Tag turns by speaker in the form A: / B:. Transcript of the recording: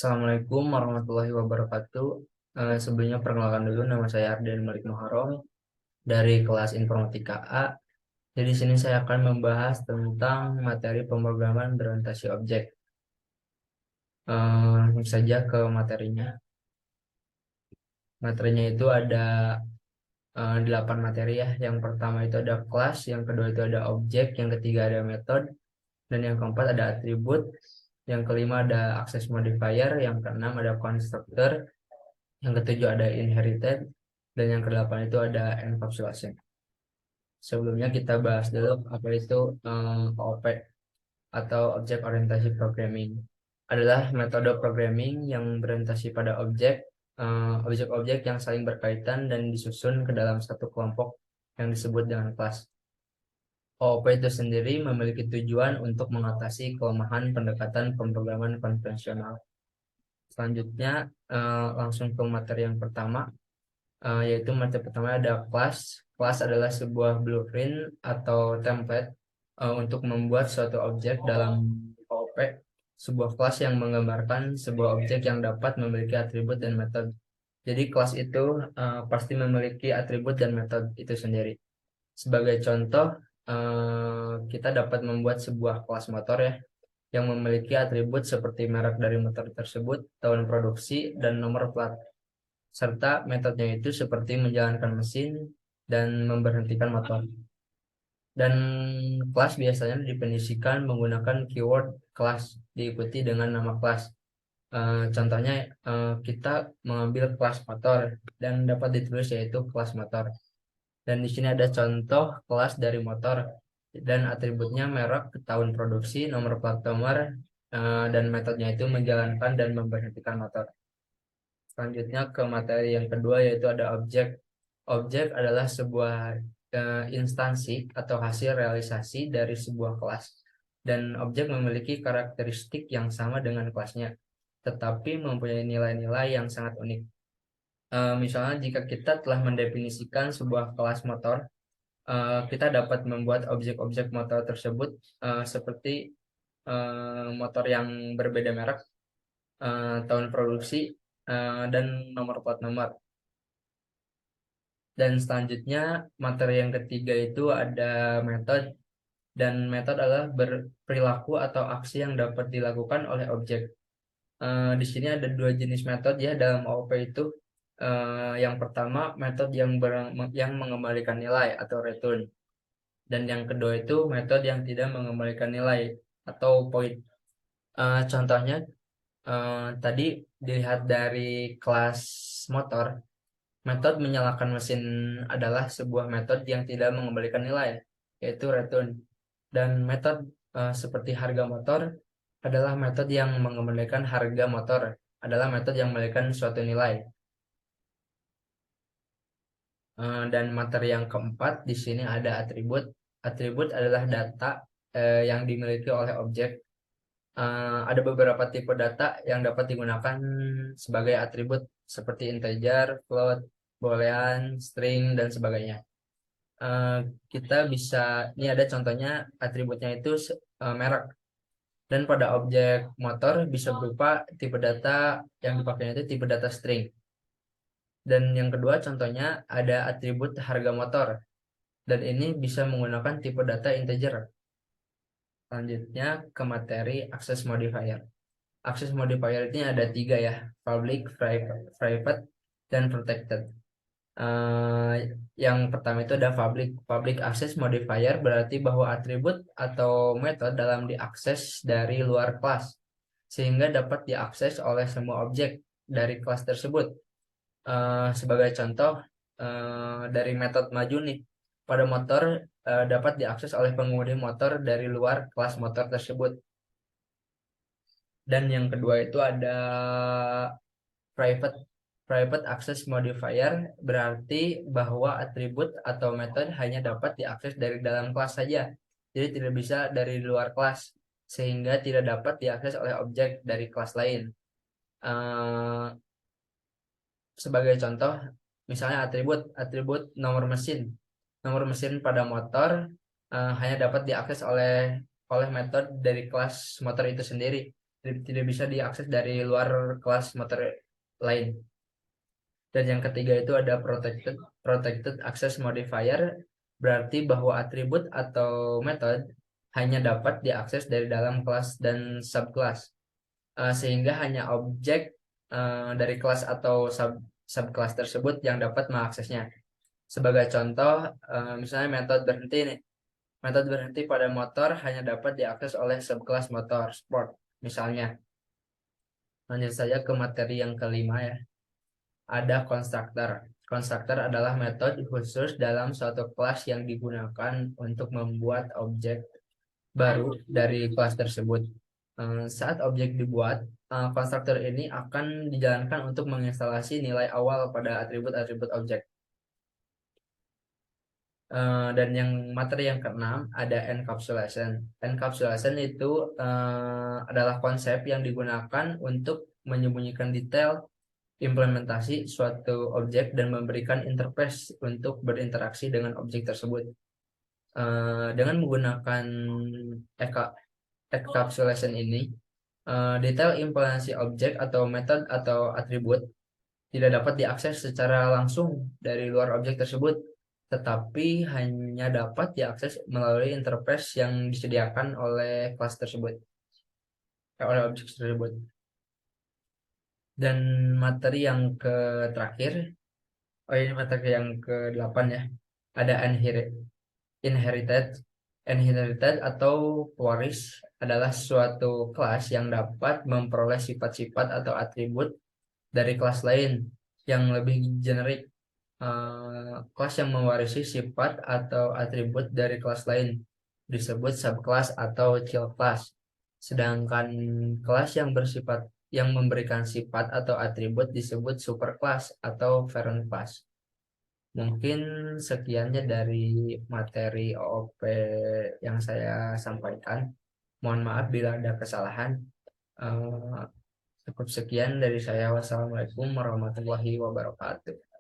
A: Assalamualaikum warahmatullahi wabarakatuh. Sebelumnya perkenalkan dulu, nama saya Arden Malik Muharram dari kelas Informatika A. Jadi di sini saya akan membahas tentang materi pemrograman berorientasi objek. Langsung saja ke materinya. Materinya itu ada 8 materi ya. Yang pertama itu ada kelas, yang kedua itu ada objek, yang ketiga ada metode, dan yang keempat ada atribut, yang kelima ada access modifier, yang keenam ada constructor, yang ketujuh ada inherited, dan yang kedelapan itu ada encapsulation. Sebelumnya kita bahas dulu apa itu OOP atau Object Orientasi Programming. Adalah metode programming yang berorientasi pada objek-objek yang saling berkaitan dan disusun ke dalam satu kelompok yang disebut dengan kelas. OOP itu sendiri memiliki tujuan untuk mengatasi kelemahan pendekatan pemrograman konvensional. Selanjutnya langsung ke materi yang pertama, yaitu materi pertama ada kelas. Kelas adalah sebuah blueprint atau template untuk membuat suatu objek dalam OOP. Sebuah kelas yang menggambarkan sebuah objek yang dapat memiliki atribut dan metode. Jadi kelas itu pasti memiliki atribut dan metode itu sendiri. Sebagai contoh, kita dapat membuat sebuah kelas motor ya, yang memiliki atribut seperti merek dari motor tersebut, tahun produksi, dan nomor plat, serta metodenya itu seperti menjalankan mesin dan memberhentikan motor. Dan kelas biasanya didefinisikan menggunakan keyword kelas diikuti dengan nama kelas. Contohnya kita mengambil kelas motor dan dapat ditulis yaitu kelas motor. Dan di sini ada contoh kelas dari motor dan atributnya merek, tahun produksi, nomor plat nomor, dan metodenya itu menjalankan dan memberhentikan motor. Selanjutnya ke materi yang kedua yaitu ada objek. Objek adalah sebuah instansi atau hasil realisasi dari sebuah kelas. Dan objek memiliki karakteristik yang sama dengan kelasnya, tetapi mempunyai nilai-nilai yang sangat unik. Misalnya jika kita telah mendefinisikan sebuah kelas motor, kita dapat membuat objek-objek motor tersebut seperti motor yang berbeda merek, tahun produksi, dan nomor plat nomor. Dan selanjutnya materi yang ketiga itu ada metode, dan metode adalah berperilaku atau aksi yang dapat dilakukan oleh objek. Di sini ada dua jenis metode ya dalam OOP itu. Yang pertama metode yang mengembalikan nilai atau return, dan yang kedua itu metode yang tidak mengembalikan nilai atau point. Contohnya tadi dilihat dari kelas motor. Metode menyalakan mesin adalah sebuah metode yang tidak mengembalikan nilai, yaitu return. Dan metode seperti harga motor adalah metode yang mengembalikan harga motor, adalah metode yang memberikan suatu nilai. Dan materi yang keempat di sini ada atribut. Atribut adalah data yang dimiliki oleh objek. Ada beberapa tipe data yang dapat digunakan sebagai atribut seperti integer, float, boolean, string, dan sebagainya. Eh, Kita bisa, ini ada contohnya atributnya itu merek. Dan pada objek motor bisa berupa tipe data yang dipakainya itu tipe data string. Dan yang kedua contohnya ada atribut harga motor. Dan ini bisa menggunakan tipe data integer. Selanjutnya ke materi access modifier. Access modifier ini ada tiga ya, public, private, dan protected. Eh, yang pertama itu ada public. Public access modifier berarti bahwa atribut atau metode dalam diakses dari luar kelas, sehingga dapat diakses oleh semua objek dari kelas tersebut. Sebagai contoh, dari metode maju nih, pada motor dapat diakses oleh pengemudi motor dari luar kelas motor tersebut. Dan yang kedua itu ada private. Private access modifier berarti bahwa atribut atau metode hanya dapat diakses dari dalam kelas saja, jadi tidak bisa dari luar kelas, sehingga tidak dapat diakses oleh objek dari kelas lain. Eh, Sebagai contoh, misalnya atribut nomor mesin. Nomor mesin pada motor hanya dapat diakses oleh metode dari kelas motor itu sendiri. tidak bisa diakses dari luar kelas materi lain. Dan yang ketiga itu ada protected access modifier, berarti bahwa atribut atau metode hanya dapat diakses dari dalam kelas dan subkelas. Sehingga hanya objek dari kelas atau subkelas tersebut yang dapat mengaksesnya. Sebagai contoh, misalnya metode berhenti nih. Metode berhenti pada motor hanya dapat diakses oleh subkelas motor sport. Misalnya, lanjut saja ke materi yang kelima ya. Ada konstruktor. Konstruktor adalah metode khusus dalam suatu kelas yang digunakan untuk membuat objek baru dari kelas tersebut. Saat objek dibuat, konstruktor ini akan dijalankan untuk menginstalasi nilai awal pada atribut-atribut objek. Dan yang materi yang keenam ada encapsulation. Encapsulation itu adalah konsep yang digunakan untuk menyembunyikan detail implementasi suatu objek dan memberikan interface untuk berinteraksi dengan objek tersebut. Dengan menggunakan encapsulation ini, detail implementasi objek atau metode atau atribut tidak dapat diakses secara langsung dari luar objek tersebut, tetapi hanya dapat diakses melalui interface yang disediakan oleh kelas tersebut, oleh objek tersebut. Dan materi yang terakhir, ini materi yang ke-8 ya, ada inherited. Inherited atau pewaris adalah suatu kelas yang dapat memperoleh sifat-sifat atau atribut dari kelas lain yang lebih generik. Kelas yang mewarisi sifat atau atribut dari kelas lain disebut subclass atau child class. Sedangkan kelas yang memberikan sifat atau atribut disebut superclass atau parent class. Mungkin sekiannya dari materi OOP yang saya sampaikan. Mohon maaf bila ada kesalahan. Eh, Cukup sekian dari saya. Wassalamualaikum warahmatullahi wabarakatuh.